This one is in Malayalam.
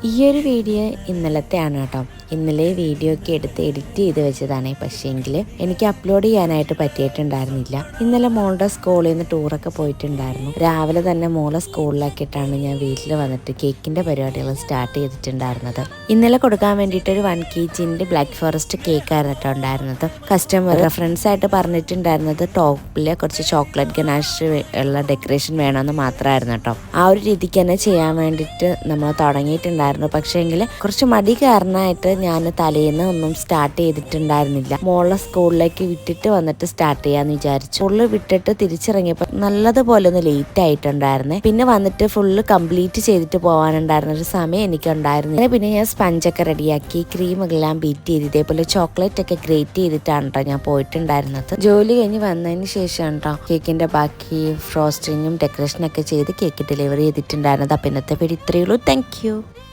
ഈ ഒരു വീഡിയോ ഇന്നലത്തെയാണ് കേട്ടോ. ഇന്നലെ വീഡിയോ ഒക്കെ എടുത്ത് എഡിറ്റ് ചെയ്ത് വെച്ചതാണ്. പക്ഷേങ്കിൽ എനിക്ക് അപ്ലോഡ് ചെയ്യാനായിട്ട് പറ്റിയിട്ടുണ്ടായിരുന്നില്ല. ഇന്നലെ മോളുടെ സ്കൂളിൽ നിന്ന് ടൂറൊക്കെ പോയിട്ടുണ്ടായിരുന്നു. രാവിലെ തന്നെ മോളെ സ്കൂളിലാക്കിയിട്ടാണ് ഞാൻ വീട്ടിൽ വന്നിട്ട് കേക്കിൻ്റെ പരിപാടികൾ സ്റ്റാർട്ട് ചെയ്തിട്ടുണ്ടായിരുന്നത്. ഇന്നലെ കൊടുക്കാൻ വേണ്ടിയിട്ട് ഒരു 1 kg ബ്ലാക്ക് ഫോറസ്റ്റ് കേക്കായിരുന്നു കേട്ടോ ഉണ്ടായിരുന്നത്. കസ്റ്റമർ റെഫറൻസ് ആയിട്ട് പറഞ്ഞിട്ടുണ്ടായിരുന്നത് ടോപ്പിൽ കുറച്ച് ചോക്ലേറ്റ് ഗനാഷ് ഉള്ള ഡെക്കറേഷൻ വേണമെന്ന് മാത്രമായിരുന്നു കേട്ടോ. ആ ഒരു രീതിക്ക് തന്നെ ചെയ്യാൻ വേണ്ടിയിട്ട് നമ്മൾ തുടങ്ങിയിട്ടുണ്ടായിരുന്നു. പക്ഷേങ്കിൽ കുറച്ച് മടി കാരണമായിട്ട് ഞാൻ തലേന്ന് ഒന്നും സ്റ്റാർട്ട് ചെയ്തിട്ടുണ്ടായിരുന്നില്ല. മോളെ സ്കൂളിലേക്ക് വിട്ടിട്ട് വന്നിട്ട് സ്റ്റാർട്ട് ചെയ്യാന്ന് വിചാരിച്ചു. സ്കൂളിൽ വിട്ടിട്ട് തിരിച്ചിറങ്ങിയപ്പോൾ നല്ലതുപോലെ ഒന്ന് ലേറ്റ് ആയിട്ടുണ്ടായിരുന്നേ. പിന്നെ വന്നിട്ട് ഫുള്ള് കംപ്ലീറ്റ് ചെയ്തിട്ട് പോകാനുണ്ടായിരുന്ന ഒരു സമയം എനിക്കുണ്ടായിരുന്നില്ല. പിന്നെ ഞാൻ സ്പഞ്ചൊക്കെ റെഡിയാക്കി ക്രീമെല്ലാം ബീറ്റ് ചെയ്ത് ഇതേപോലെ ചോക്ലേറ്റ് ഒക്കെ ഗ്രേറ്റ് ചെയ്തിട്ടാണ് കേട്ടോ ഞാൻ പോയിട്ടുണ്ടായിരുന്നത്. ജോലി കഴിഞ്ഞ് വന്നതിന് ശേഷമാണ് കേട്ടോ കേക്കിന്റെ ബാക്കി ഫ്രോസ്റ്റിങ്ങും ഡെക്കറേഷനൊക്കെ ചെയ്ത് കേക്ക് ഡെലിവറി ചെയ്തിട്ടുണ്ടായിരുന്നത്. അപ്പം ഇന്നത്തെ വീഡിയോ ഇത്രയേ ഉള്ളൂ. Thank you.